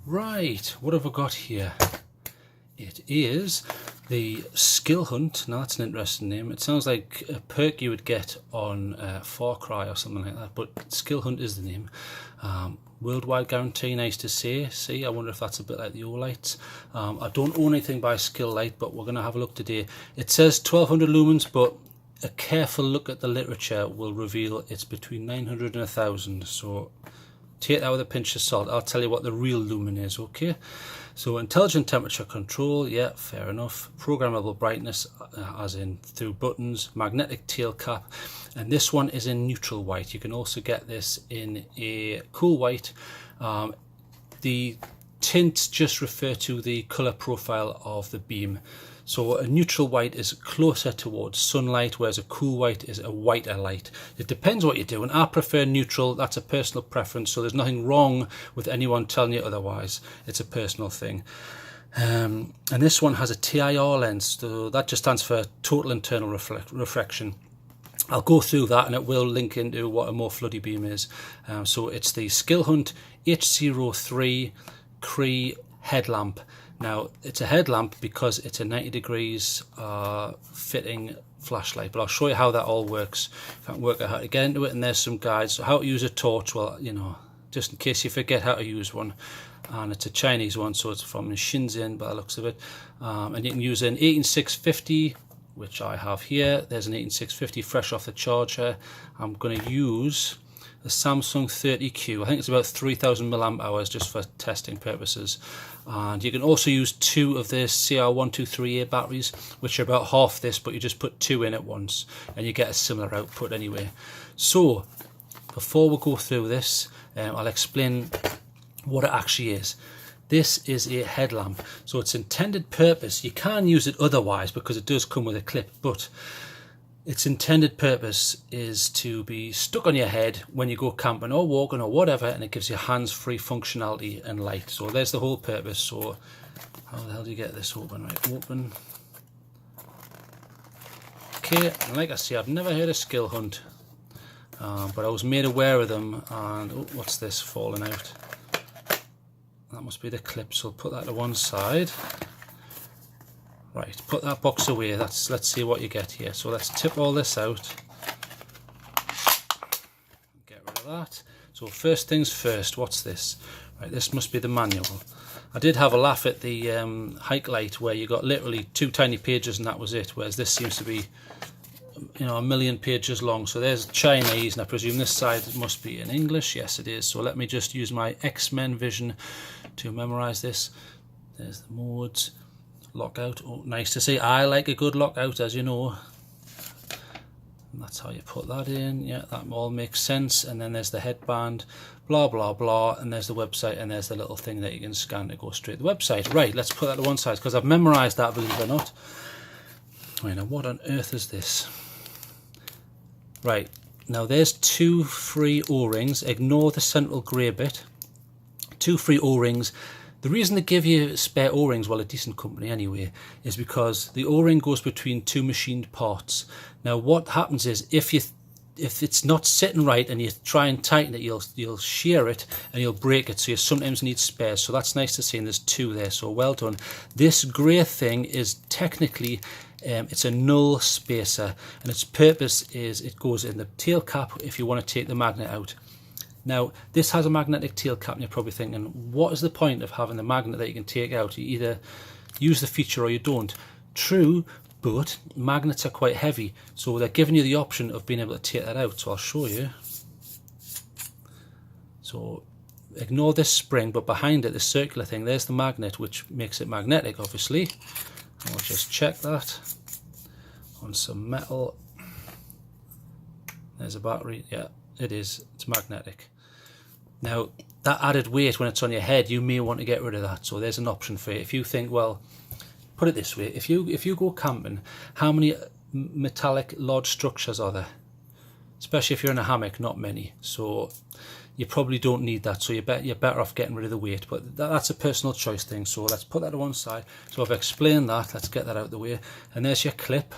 Right, what have I got here? It is the Skilhunt. Now that's an interesting name. It sounds like a perk you would get on Far Cry or something like that, but Skilhunt is the name. Worldwide guarantee, nice to say. See, I wonder if that's a bit like the O-Lights. I don't own anything by Skillight, but we're going to have a look today. It says 1200 lumens, but a careful look at the literature will reveal it's between 900 and 1000. So take that with a pinch of salt. I'll tell you what the real lumen is, okay? So intelligent temperature control, yeah, fair enough. Programmable brightness, as in through buttons. Magnetic tail cap, and this one is in neutral white. You can also get this in a cool white. The tints just refer to the color profile of the beam. So a neutral white is closer towards sunlight, whereas a cool white is a whiter light. It depends what you're doing. I prefer neutral. That's a personal preference, so there's nothing wrong with anyone telling you otherwise. It's a personal thing. And this one has a TIR lens, so that just stands for total internal reflection. I'll go through that and it will link into what a more floody beam is. So it's the Skilhunt H03 LED headlamp. Now, it's a headlamp because it's a 90 degrees fitting flashlight, but I'll show you how that all works. If I can work out how to get into it, and there's some guides. So how to use a torch, well, you know, just in case you forget how to use one. And it's a Chinese one, so it's from Shenzhen by the looks of it. And you can use an 18650, which I have here. There's an 18650 fresh off the charger. I'm going to use the Samsung 30Q. I think it's about 3000 milliamp hours just for testing purposes. And you can also use two of the CR123A batteries, which are about half this, but you just put two in at once and you get a similar output anyway. So before we go through this, I'll explain what it actually is. This is a headlamp, so its intended purpose, you can use it otherwise because it does come with a clip, but its intended purpose is to be stuck on your head when you go camping or walking or whatever, and it gives you hands-free functionality and light. So there's the whole purpose. So how the hell do you get this open? Right, open. Okay, and like I say, I've never heard of Skilhunt, but I was made aware of them. And oh, what's this falling out? That must be the clip, so I'll put that to one side. Right, put that box away. Let's see what you get here. So let's tip all this out. Get rid of that. So first things first, what's this? Right, this must be the manual. I did have a laugh at the hike light where you got literally 2 tiny pages and that was it, whereas this seems to be, you know, 1,000,000 pages long. So there's Chinese, and I presume this side must be in English. Yes, it is. So let me just use my X-Men vision to memorize this. There's the modes. Lockout. Oh, nice to see. I like a good lockout, as you know. And that's how you put that in. Yeah, that all makes sense. And then there's the headband, blah blah blah, and there's the website, and there's the little thing that you can scan to go straight to the website. Right, let's put that to one side because I've memorized that, believe it or not. Right, now what on earth is this? Right, now there's 2 free O-rings. Ignore the central grey bit. 2 free O-rings. The reason they give you spare O-rings, well, a decent company anyway, is because the O-ring goes between 2 machined parts. Now, what happens is if it's not sitting right and you try and tighten it, you'll shear it and you'll break it. So you sometimes need spares. So that's nice to see, and there's 2 there. So well done. This grey thing is technically it's a null spacer, and its purpose is it goes in the tail cap if you want to take the magnet out. Now, this has a magnetic tail cap, and you're probably thinking, what is the point of having the magnet that you can take out? You either use the feature or you don't. True, but magnets are quite heavy, so they're giving you the option of being able to take that out. So I'll show you. So ignore this spring, but behind it, the circular thing, there's the magnet, which makes it magnetic, obviously. I'll just check that on some metal. There's a battery. Yeah, it is. It's magnetic. Now, that added weight when it's on your head, you may want to get rid of that. So there's an option for you. If you think, well, put it this way, if you go camping, how many metallic large structures are there? Especially if you're in a hammock, not many. So you probably don't need that. So you're better off getting rid of the weight. But that's a personal choice thing. So let's put that to one side. So I've explained that. Let's get that out of the way. And there's your clip.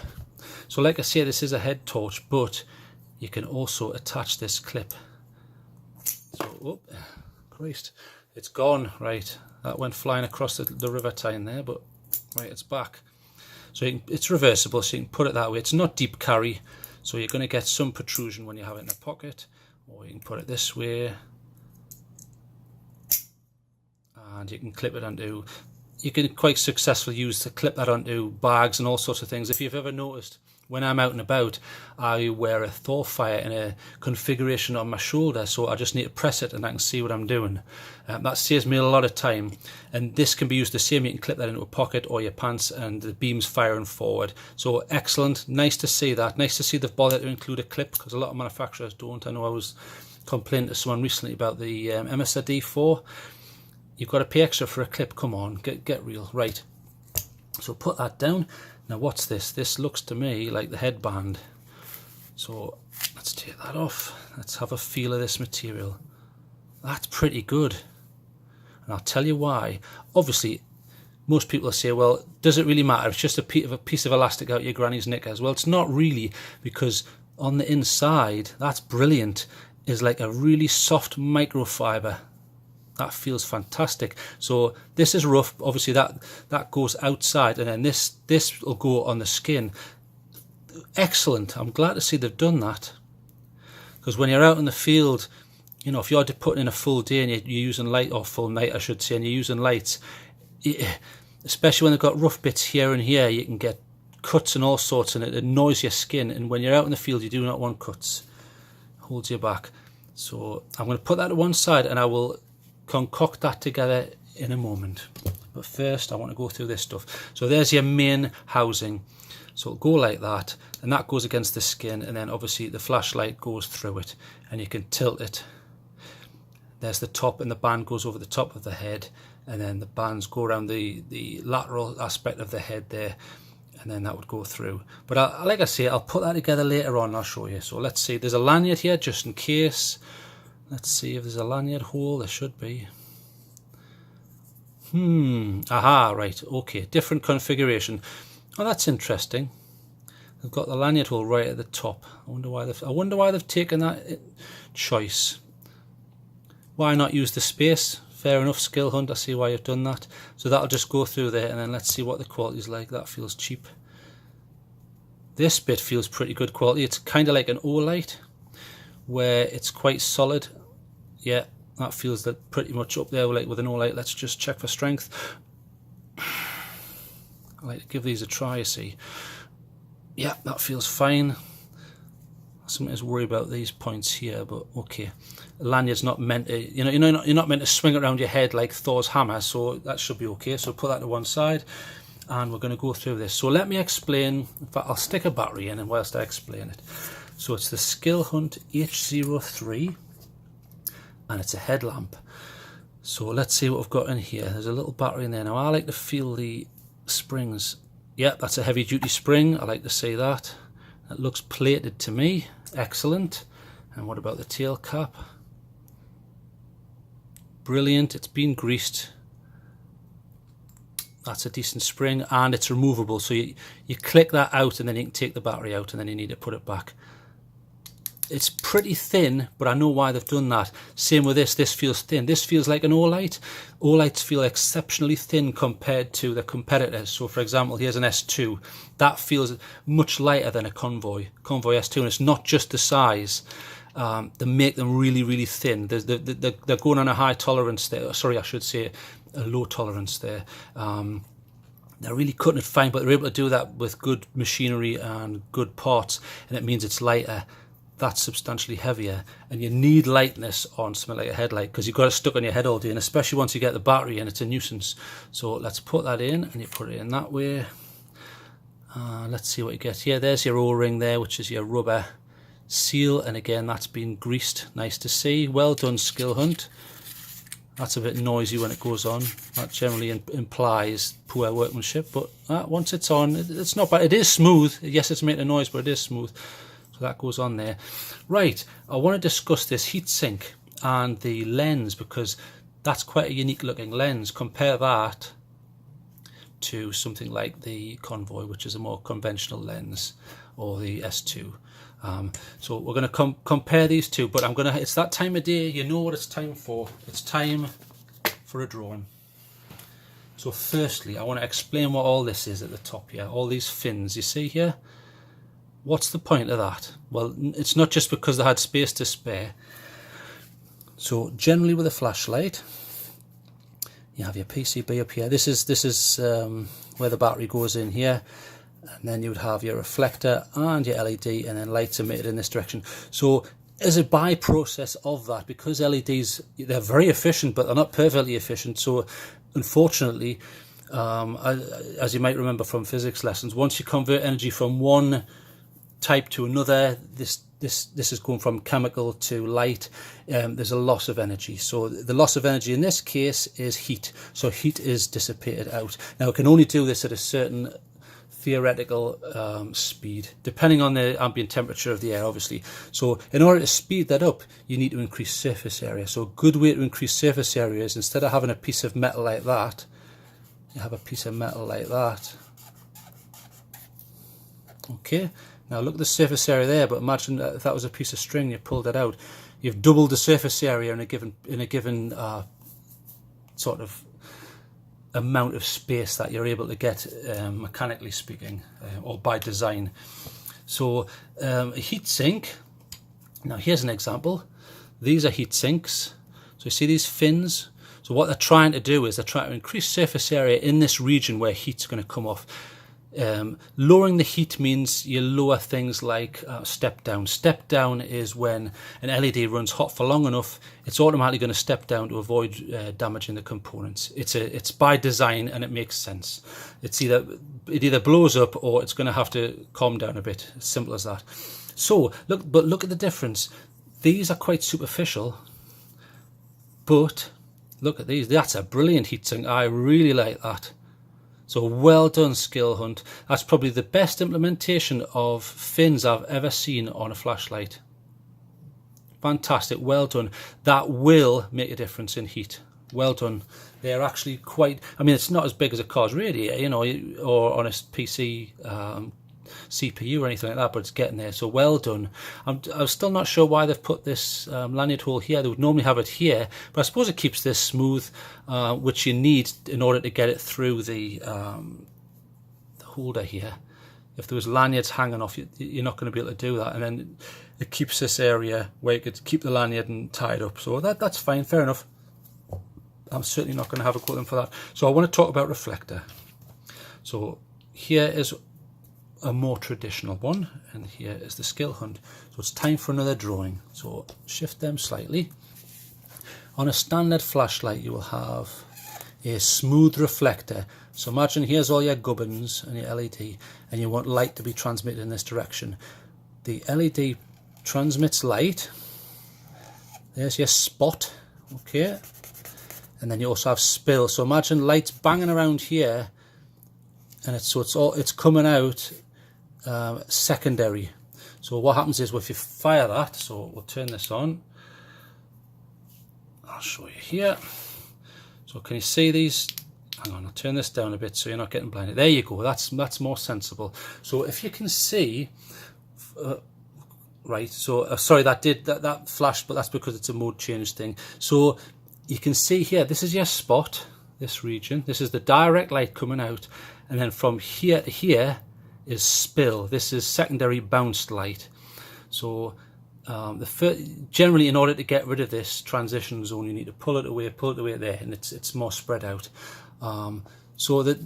So like I say, this is a head torch, but you can also attach this clip. So, Christ, it's gone. Right, that went flying across the river Tyne there, but right, it's back. So it's reversible, so you can put it that way. It's not deep carry, so you're going to get some protrusion when you have it in a pocket, or you can put it this way, and you can clip it onto. You can quite successfully use to clip that onto bags and all sorts of things. If you've ever noticed, when I'm out and about, I wear a Thorfire in a configuration on my shoulder, so I just need to press it and I can see what I'm doing. That saves me a lot of time, and this can be used the same. You can clip that into a pocket or your pants and the beam's firing forward. So excellent, nice to see that. Nice to see they've bothered to include a clip, because a lot of manufacturers don't. I know I was complaining to someone recently about the MSRD4. You've got to pay extra for a clip. Come on, get real. Right, so put that down. Now what's this? This looks to me like the headband. So let's take that off. Let's have a feel of this material. That's pretty good. And I'll tell you why. Obviously, most people will say, well, does it really matter? It's just a piece of elastic out your granny's knickers. Well, it's not really, because on the inside, that's brilliant, is like a really soft microfiber. That feels fantastic. So this is rough. Obviously that goes outside, and then this will go on the skin. Excellent. I'm glad to see they've done that, because when you're out in the field, you know, if you're putting in a full day and you're using light, or full night I should say, and you're using lights, especially when they've got rough bits here and here, you can get cuts and all sorts, and it annoys your skin. And when you're out in the field, you do not want cuts. It holds you back. So I'm going to put that to one side, and I will concoct that together in a moment. But first I want to go through this stuff. So there's your main housing. So it'll go like that, and that goes against the skin, and then obviously the flashlight goes through it, and you can tilt it. There's the top, and the band goes over the top of the head, and then the bands go around the lateral aspect of the head there, and then that would go through. But like I say, I'll put that together later on and I'll show you. So let's see, there's a lanyard here just in case. Let's see if there's a lanyard hole. There should be. Aha, right, okay, different configuration. Oh, that's interesting. They've got the lanyard hole right at the top. I wonder why they've taken that choice. Why not use the space? Fair enough, Skilhunt, I see why you've done that. So that'll just go through there, and then let's see what the quality's like. That feels cheap. This bit feels pretty good quality. It's kind of like an O-light, where it's quite solid. Yeah, that feels that pretty much up there like with an O-light. Let's just check for strength. I like to give these a try, you see. Yeah, that feels fine. Something to worry about these points here, but okay. The lanyard's not meant to, you're not meant to swing it around your head like Thor's hammer, so that should be okay. So put that to one side, and we're going to go through this. So let me explain. In fact, I'll stick a battery in, and whilst I explain it. So it's the Skilhunt H03, and it's a headlamp. So let's see what we've got in here. There's a little battery in there. Now I like to feel the springs. Yeah, that's a heavy duty spring. I like to see that. It looks plated to me. Excellent. And what about the tail cap? Brilliant. It's been greased. That's a decent spring, and it's removable. So you click that out, and then you can take the battery out, and then you need to put it back. It's pretty thin, but I know why they've done that. Same with this. This feels thin. This feels like an O-light. O-lights feel exceptionally thin compared to the competitors. So for example, here's an S2. That feels much lighter than a Convoy S2, and it's not just the size. They make them really, really thin. They're going on a high tolerance there. Sorry, I should say a low tolerance there. They're really cutting it fine, but they're able to do that with good machinery and good parts, and it means it's lighter. That's substantially heavier, and you need lightness on something like a headlight, because you've got it stuck on your head all day, and especially once you get the battery in, it's a nuisance. So let's put that in, and you put it in that way. Let's see what you get here. There's your O-ring there, which is your rubber seal, and again that's been greased. Nice to see. Well done, Skilhunt. That's a bit noisy when it goes on. That generally implies poor workmanship, but once it's on, it's not bad. It is smooth. Yes, it's making a noise, but it is smooth. So that goes on there. Right, I want to discuss this heatsink and the lens, because that's quite a unique looking lens. Compare that to something like the Convoy, which is a more conventional lens, or the S2. So we're going to compare these two, but it's that time of day, you know what it's time for. It's time for a drawing. So firstly, I want to explain what all this is at the top here, all these fins you see here. What's the point of that? Well, it's not just because they had space to spare. So generally with a flashlight, you have your PCB up here. This is where the battery goes in here, and then you would have your reflector and your LED, and then lights emitted in this direction. So as a by-process of that, because LEDs, they're very efficient, but they're not perfectly efficient. So unfortunately, as you might remember from physics lessons, once you convert energy from one type to another, this is going from chemical to light, there's a loss of energy. So the loss of energy in this case is heat. So heat is dissipated out. Now it can only do this at a certain theoretical speed, depending on the ambient temperature of the air, obviously. So in order to speed that up, you need to increase surface area. So a good way to increase surface area is, instead of having a piece of metal like that, you have a piece of metal like that. Okay, now look at the surface area there, but imagine if that was a piece of string, you pulled it out, you've doubled the surface area in a given sort of amount of space that you're able to get, mechanically speaking, or by design. So a heat sink, now here's an example. These are heat sinks. So you see these fins? So what they're trying to do is they're trying to increase surface area in this region where heat's going to come off. Lowering the heat means you lower things like step down. Step down is when an LED runs hot for long enough, it's automatically going to step down to avoid damaging the components. It's by design, and it makes sense. It either blows up or it's going to have to calm down a bit. As simple as that. So look at the difference. These are quite superficial, but look at these. That's a brilliant heatsink. I really like that. So well done, Skilhunt. That's probably the best implementation of fins I've ever seen on a flashlight. Fantastic, well done. That will make a difference in heat. Well done. They're actually quite, I mean, it's not as big as a car's radiator, you know, or on a PC CPU or anything like that, but it's getting there. So well done. I'm still not sure why they've put this lanyard hole here. They would normally have it here, but I suppose it keeps this smooth, which you need in order to get it through the holder here. If there was lanyards hanging off, you're not going to be able to do that, and then it keeps this area where you could keep the lanyard and tie it up. So that's fine, fair enough. I'm certainly not going to have a go at them for that. So I want to talk about reflector. So here is a more traditional one, and here is the Skilhunt. So it's time for another drawing. So shift them slightly. On a standard flashlight, you will have a smooth reflector. So imagine here's all your gubbins and your LED, and you want light to be transmitted in this direction. The LED transmits light. There's your spot, okay, and then you also have spill. So imagine lights banging around here, and it's coming out secondary. So what happens is, if you fire that, so we'll turn this on, I'll show you here. So can you see these? Hang on, I'll turn this down a bit so you're not getting blinded. There you go, that's more sensible. So if you can see, right, so sorry, that flashed, but that's because it's a mode change thing. So you can see here, this is your spot, this region, this is the direct light coming out, and then from here to here is spill. This is secondary bounced light. So generally, in order to get rid of this transition zone, you need to pull it away there, and it's more spread out. So that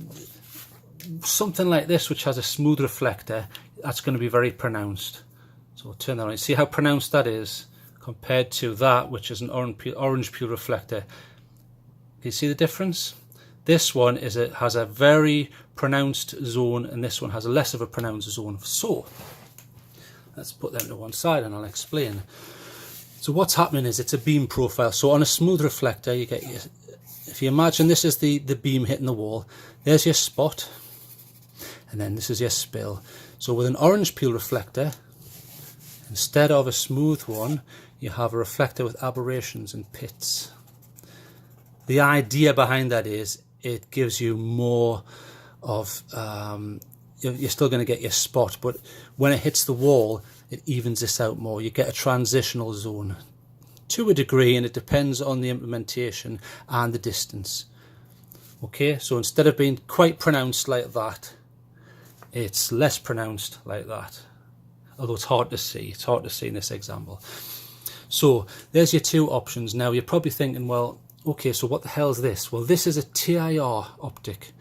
something like this, which has a smooth reflector, that's going to be very pronounced. So we'll turn that on. See how pronounced that is compared to that, which is an orange peel reflector. Can you see the difference? This one has a very pronounced zone, and this one has a less of a pronounced zone. So let's put them to one side and I'll explain. So what's happening is, it's a beam profile. So on a smooth reflector, you get your, if you imagine this is the beam hitting the wall, there's your spot, and then this is your spill. So with an orange peel reflector, instead of a smooth one, you have a reflector with aberrations and pits. The idea behind that is, it gives you more of, you're still going to get your spot, but when it hits the wall, it evens this out more. You get a transitional zone to a degree, and it depends on the implementation and the distance. Okay, so instead of being quite pronounced like that, it's less pronounced like that. Although it's hard to see. It's hard to see in this example. So there's your two options. Now you're probably thinking, well, okay, so what the hell is this? Well, this is a TIR optic.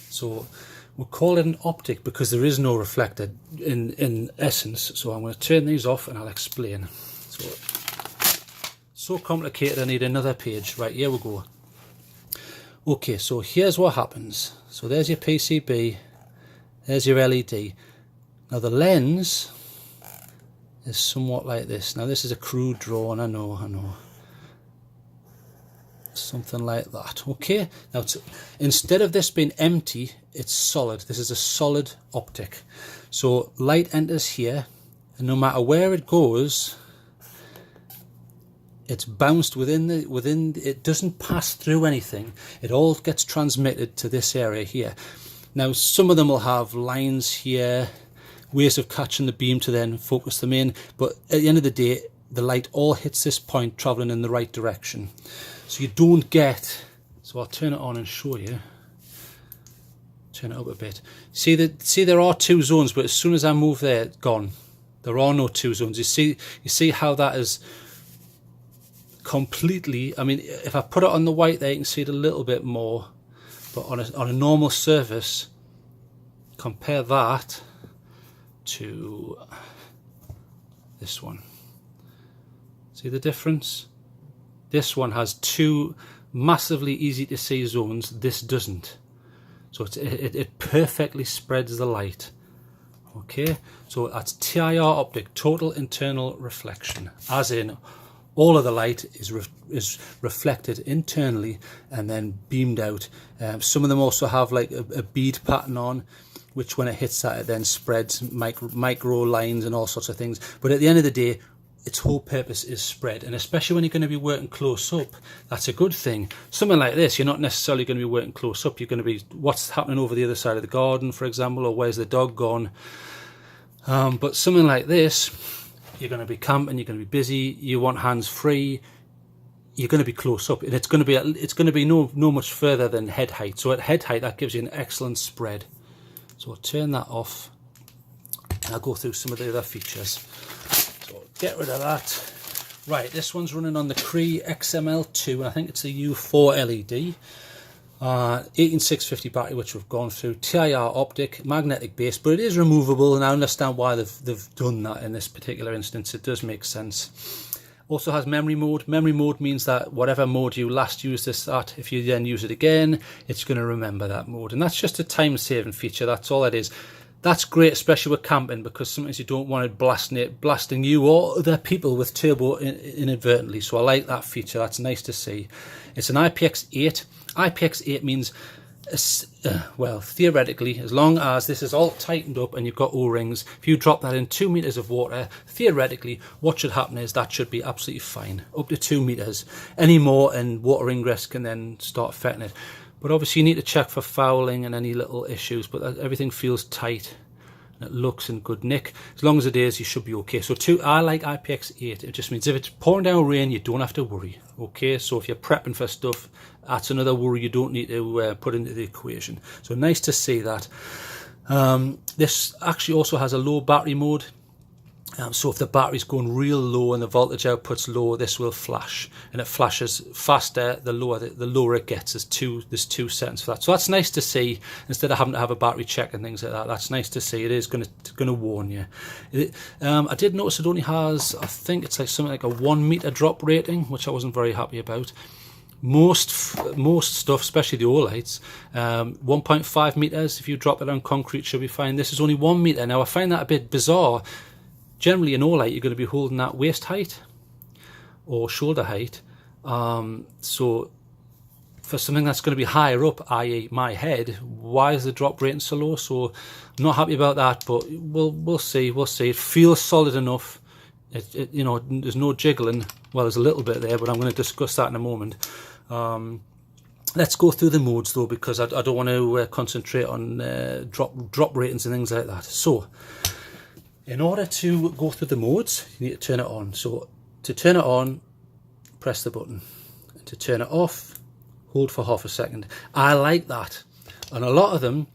So we'll call it an optic because there is no reflector in essence. So I'm going to turn these off and I'll explain. So complicated, I need another page. Right, here we go. Okay, so here's what happens. So there's your PCB, there's your LED. Now the lens is somewhat like this. Now this is a crude drawing, I know. Something like that. Okay, now instead of this being empty, it's solid. This is a solid optic. So light enters here, and no matter where it goes, it's bounced within, it doesn't pass through anything. It all gets transmitted to this area here. Now some of them will have lines here, ways of catching the beam to then focus them in, but at the end of the day, the light all hits this point traveling in the right direction. So you don't get, so I'll turn it on and show you. Turn it up a bit. See there are two zones, but as soon as I move there, it's gone. There are no two zones. You see how that is completely, I mean, if I put it on the white there, you can see it a little bit more, but on a normal surface, compare that to this one. See the difference? This one has two massively easy to see zones. This doesn't. So it perfectly spreads the light. Okay, so that's TIR optic, total internal reflection, as in all of the light is reflected internally and then beamed out. Some of them also have like a bead pattern on, which when it hits that, it then spreads micro lines and all sorts of things. But at the end of the day, its whole purpose is spread, and especially when you're going to be working close up, that's a good thing. Something like this, you're not necessarily going to be working close up. You're going to be, what's happening over the other side of the garden, for example, or where's the dog gone? But something like this, you're going to be camping, you're going to be busy, you want hands free, you're going to be close up, and it's going to be no much further than head height. So at head height, that gives you an excellent spread. So I'll turn that off, and I'll go through some of the other features. So get rid of that. Right, this one's running on the Cree XML2, and I think it's a U4 LED. 18650 battery, which we've gone through. TIR optic, magnetic base, but it is removable, and I understand why they've done that in this particular instance. It does make sense. Also has memory mode. Memory mode means that whatever mode you last used this at, if you then use it again, it's going to remember that mode, and that's just a time-saving feature. That's all it is. That's great, especially with camping, because sometimes you don't want it blasting you or other people with turbo inadvertently. So I like that feature. That's nice to see. It's an IPX8. IPX8 means, well, theoretically, as long as this is all tightened up and you've got O-rings, if you drop that in 2 meters of water, theoretically, what should happen is that should be absolutely fine. Up to 2 meters. Any more and water ingress can then start affecting it. But obviously you need to check for fouling and any little issues, but everything feels tight and it looks in good nick. As long as it is, you should be okay. So I like IPX8. It just means if it's pouring down rain, you don't have to worry. Okay, so if you're prepping for stuff, that's another worry you don't need to put into the equation. So nice to see that. This actually also has a low battery mode. So if the battery's going real low and the voltage output's low, this will flash, and it flashes faster the lower it gets. There's two settings for that. So that's nice to see, instead of having to have a battery check and things like that. That's nice to see. It is going to warn you. I did notice it only has, I think it's like something like a 1 meter drop rating, which I wasn't very happy about. Most stuff, especially the Olites, 1.5 meters. If you drop it on concrete, should be fine. This is only 1 meter. Now I find that a bit bizarre. Generally in Olite, you're going to be holding that waist height or shoulder height. So for something that's going to be higher up, i.e. my head, why is the drop rating so low? So I'm not happy about that, but we'll see. We'll see. It feels solid enough. You know, there's no jiggling. Well, there's a little bit there, but I'm going to discuss that in a moment. Let's go through the modes though, because I don't want to concentrate on drop ratings and things like that. So In order to go through the modes, you need to turn it on. So to turn it on, press the button. And to turn it off, hold for half a second. I like that. And a lot of them,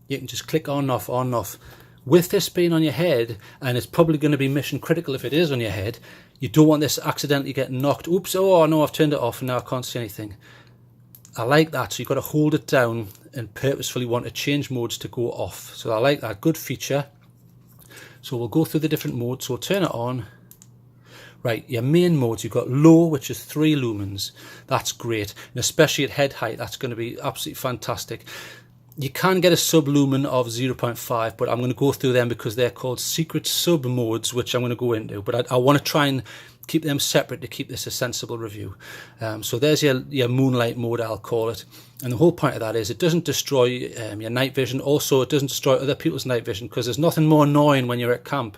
you can just click on, off, on, off. With this being on your head, and it's probably going to be mission critical if it is on your head, you don't want this accidentally getting knocked. Oops, oh no, I've turned it off and now I can't see anything. I like that. So you've got to hold it down and purposefully want to change modes to go off. So I like that. Good feature. So we'll go through the different modes. So turn it on. Right, your main modes, you've got low, which is 3 lumens. That's great. And especially at head height, that's going to be absolutely fantastic. You can get a sub lumen of 0.5, but I'm going to go through them because they're called secret sub modes, which I'm going to go into. But I want to try and keep them separate to keep this a sensible review. So there's your moonlight mode, I'll call it. And the whole point of that is it doesn't destroy your night vision. Also, it doesn't destroy other people's night vision, because there's nothing more annoying when you're at camp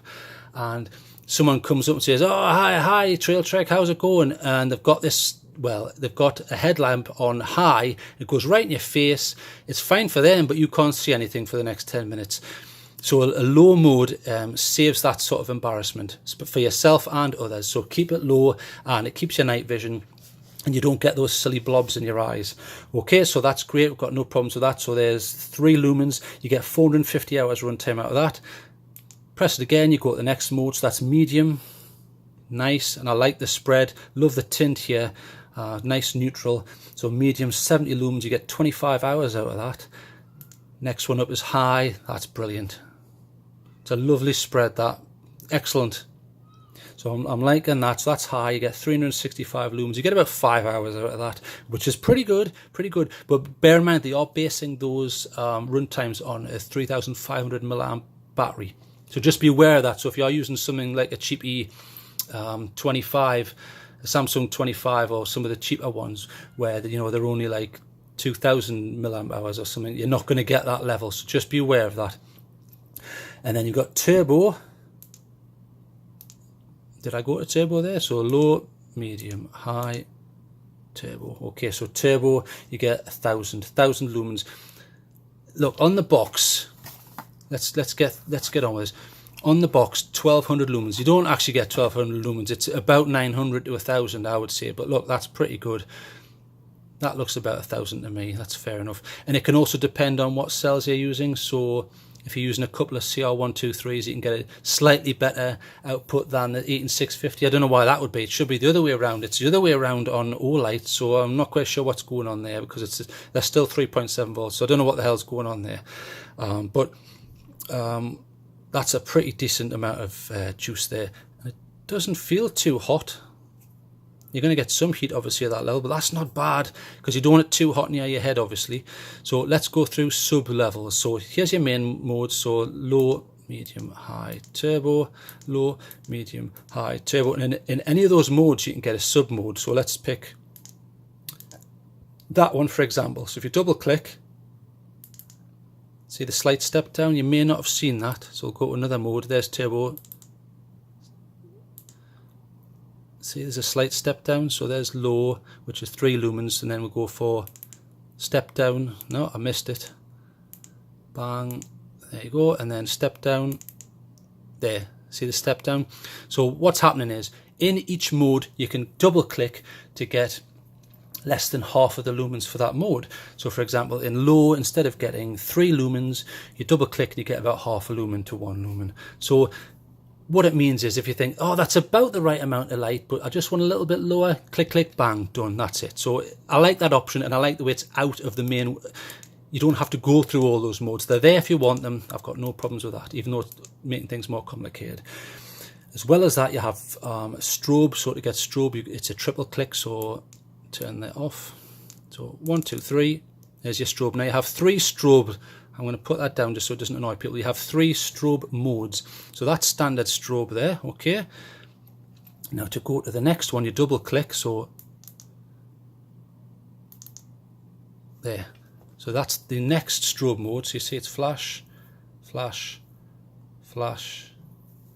and someone comes up and says, oh, hi, TrailTrek, how's it going? And they've got this, well, they've got a headlamp on high. It goes right in your face. It's fine for them, but you can't see anything for the next 10 minutes. So a low mode saves that sort of embarrassment for yourself and others. So keep it low and it keeps your night vision and you don't get those silly blobs in your eyes. Okay, so that's great. We've got no problems with that. So there's 3 lumens. You get 450 hours runtime out of that. Press it again, you go to the next mode. So that's medium. Nice, and I like the spread. Love the tint here. Nice neutral. So medium, 70 lumens. You get 25 hours out of that. Next one up is high. That's brilliant. It's a lovely spread, that. Excellent. So I'm liking that. So that's high. You get 365 lumens. You get about 5 hours out of that, which is pretty good. Pretty good. But bear in mind, they are basing those run times on a 3,500 milliamp battery. So just be aware of that. So if you are using something like a cheapy 25, a Samsung 25, or some of the cheaper ones where they're only like 2,000 milliamp hours or something, you're not going to get that level. So just be aware of that. And then you've got turbo. Did I go to turbo there? So low, medium, high, turbo. Okay, so turbo, you get 1,000 lumens. Look on the box. Let's get on with this. On the box, 1,200 lumens. You don't actually get 1,200 lumens. It's about 900 to 1,000, I would say. But look, that's pretty good. That looks about 1,000 to me. That's fair enough. And it can also depend on what cells you're using. So if you're using a couple of CR123s, you can get a slightly better output than the 18650. I don't know why that would be. It should be the other way around. It's the other way around on Olight, so I'm not quite sure what's going on there, because they're still 3.7 volts. So I don't know what the hell's going on there. That's a pretty decent amount of juice there. And it doesn't feel too hot. You're going to get some heat obviously at that level, but that's not bad because you don't want it too hot near your head obviously. So let's go through sub levels. So here's your main mode. So low, medium, high, turbo, low, medium, high, turbo. And in any of those modes you can get a sub mode. So let's pick that one for example. So if you double click, see the slight step down, you may not have seen that. So we'll go to another mode. There's turbo. See, there's a slight step down. So there's low, which is 3 lumens, and then we'll go for step down. No, I missed it. Bang. There you go. And then step down. There. See the step down? So what's happening is, in each mode, you can double click to get less than half of the lumens for that mode. So for example, in low, instead of getting 3 lumens, you double click and you get about half a lumen to 1 lumen. So what it means is, if you think, oh, that's about the right amount of light, but I just want a little bit lower, click, click, bang, done, that's it. So I like that option, and I like the way it's out of the main. You don't have to go through all those modes. They're there if you want them. I've got no problems with that, even though it's making things more complicated. As well as that, you have strobe. So to get strobe, it's a triple click, so turn that off. So 1, 2, 3. There's your strobe. Now you have 3 strobe. I'm going to put that down just so it doesn't annoy people. You have 3 strobe modes. So that's standard strobe there. Okay. Now to go to the next one, you double click. So there. So that's the next strobe mode. So you see it's flash, flash, flash.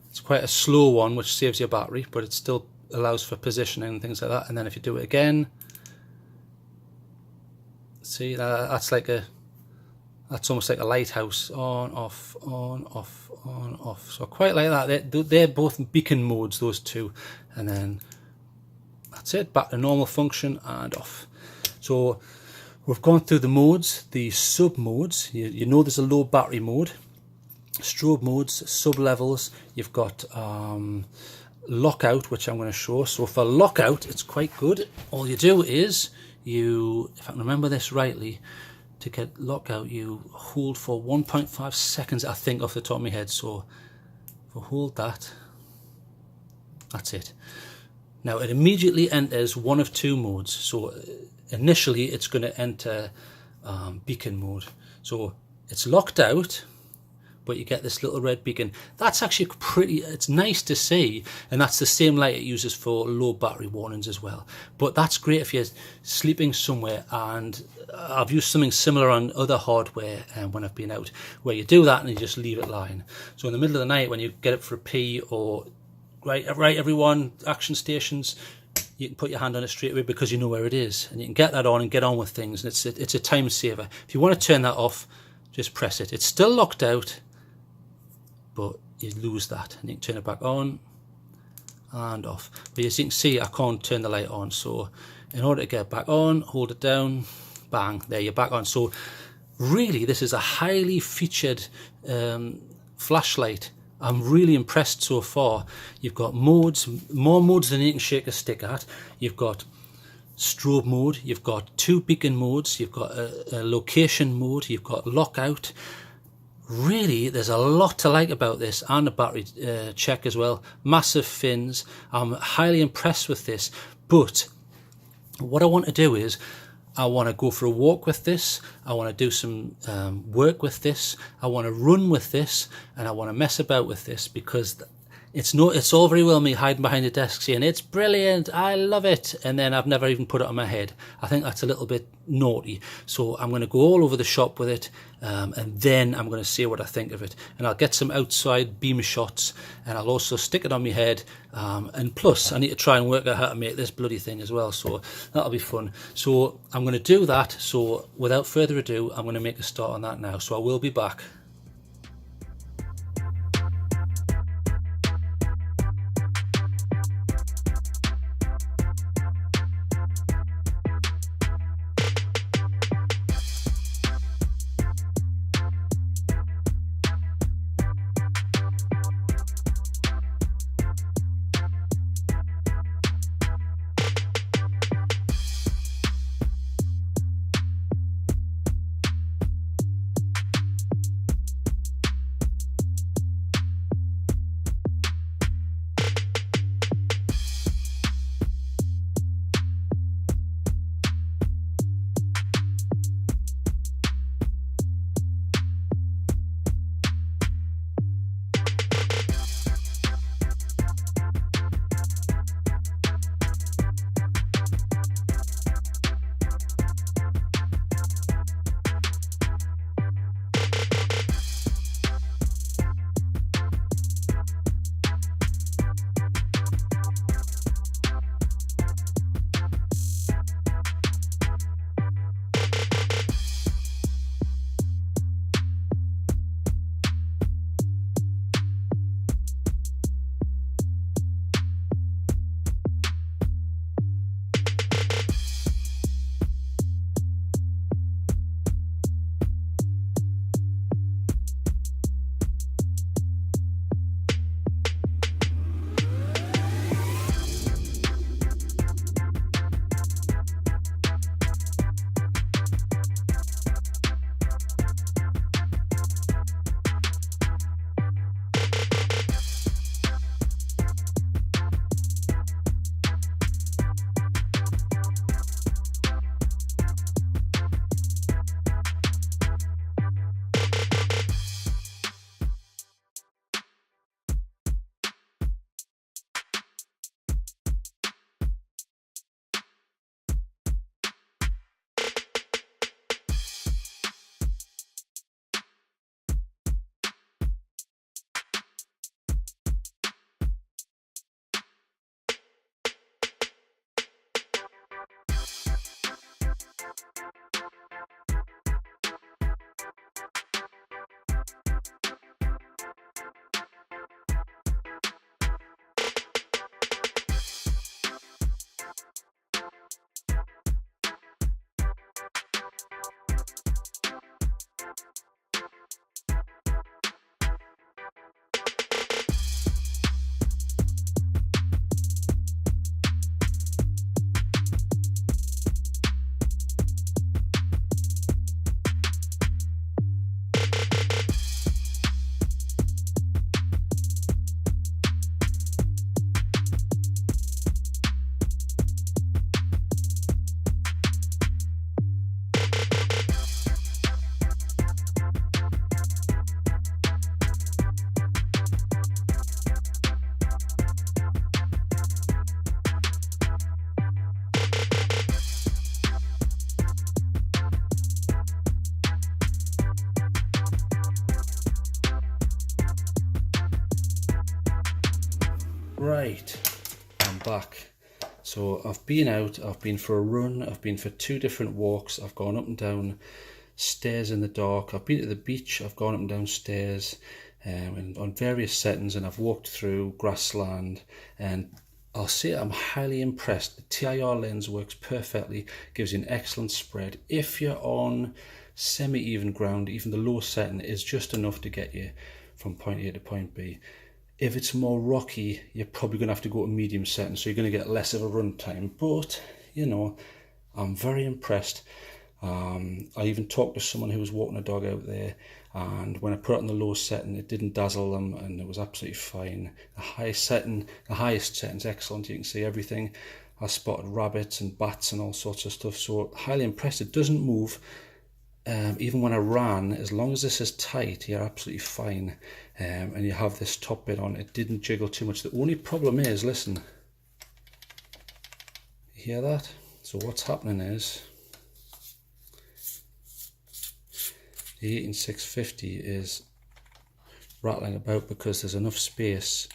It's quite a slow one, which saves your battery, but it still allows for positioning and things like that. And then if you do it again, see, that's like a That's almost like a lighthouse, on, off, on, off, on, off. So I quite like that. They're both beacon modes, those two. And then that's it, back to normal function and off. So we've gone through the modes, the sub modes. You know there's a low battery mode, strobe modes, sub levels. You've got lockout, which I'm going to show. So for lockout, it's quite good. All you do is if I can remember this rightly, to get lockout, you hold for 1.5 seconds, I think, off the top of my head. So if I hold that, that's it. Now it immediately enters one of two modes. So initially it's going to enter beacon mode. So it's locked out, but you get this little red beacon. That's actually it's nice to see, and that's the same light it uses for low battery warnings as well. But that's great if you're sleeping somewhere, and I've used something similar on other hardware when I've been out, where you do that and you just leave it lying. So in the middle of the night when you get up for a pee, or right everyone, action stations, you can put your hand on it straight away because you know where it is, and you can get that on and get on with things, and it's a time saver. If you want to turn that off, just press it. It's still locked out, but you lose that, and you can turn it back on and off. But as you can see, I can't turn the light on, so in order to get it back on, hold it down, bang, there, you're back on. So really this is a highly featured flashlight. I'm really impressed so far. You've got modes, more modes than you can shake a stick at. You've got strobe mode, you've got two beacon modes, you've got a location mode, you've got lockout. Really, there's a lot to like about this, and the battery check as well. Massive fins. I'm highly impressed with this, but what I want to do is I want to go for a walk with this, I want to do some work with this, I want to run with this, and I want to mess about with this, because it's all very well me hiding behind the desk saying it's brilliant, I love it, and then I've never even put it on my head. I think that's a little bit naughty. So I'm going to go all over the shop with it, and then I'm going to say what I think of it, and I'll get some outside beam shots, and I'll also stick it on my head, and plus I need to try and work out how to make this bloody thing as well, so that'll be fun. So I'm going to do that. So without further ado, I'm going to make a start on that now, so I will be back. Right, I'm back. So I've been out, I've been for a run, I've been for 2 different walks, I've gone up and down stairs in the dark, I've been to the beach, I've gone up and down stairs on various settings, and I've walked through grassland, and I'll say I'm highly impressed. The TIR lens works perfectly, gives you an excellent spread. If you're on semi-even ground, even the low setting is just enough to get you from point A to point B. If it's more rocky, you're probably going to have to go to medium setting, so you're going to get less of a run time. But, you know, I'm very impressed. I even talked to someone who was walking a dog out there, and when I put it on the low setting, it didn't dazzle them, and it was absolutely fine. The highest setting's excellent. You can see everything. I spotted rabbits and bats and all sorts of stuff, so highly impressed. It doesn't move. Even when I ran, as long as this is tight, you're absolutely fine. And you have this top bit on, it didn't jiggle too much. The only problem is, listen, you hear that? So what's happening is, the 18650 is rattling about because there's enough space,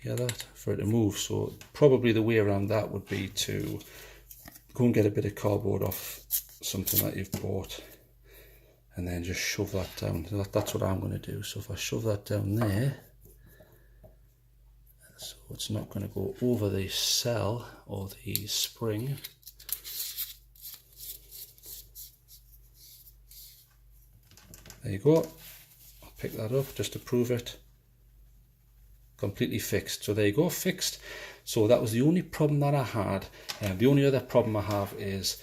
hear that, for it to move. So probably the way around that would be to go and get a bit of cardboard off something that you've bought and then just shove that down. That's what I'm going to do. So if I shove that down there, so it's not going to go over the cell or the spring. There you go. I'll pick that up just to prove it. Completely fixed. So there you go, fixed. So that was the only problem that I had. The only other problem I have is,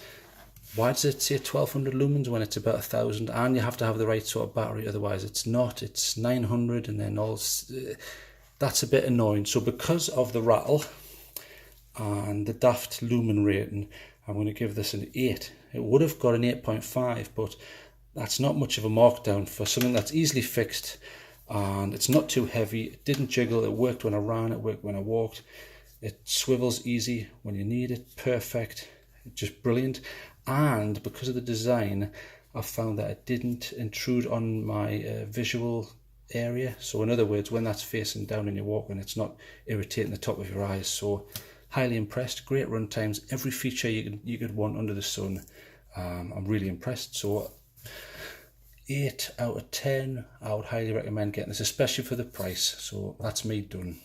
why does it say 1200 lumens when it's about 1000? And you have to have the right sort of battery, otherwise it's not. It's 900, and then all. That's a bit annoying. So because of the rattle and the daft lumen rating, I'm going to give this an 8. It would have got an 8.5, but that's not much of a markdown for something that's easily fixed, and it's not too heavy. It didn't jiggle. It worked when I ran. It worked when I walked. It swivels easy when you need it. Perfect. Just brilliant. And because of the design, I found that it didn't intrude on my visual area. So in other words, when that's facing down and you're walking, it's not irritating the top of your eyes. So highly impressed. Great run times. Every feature you could want under the sun. I'm really impressed. So 8 out of 10. I would highly recommend getting this, especially for the price. So that's me done.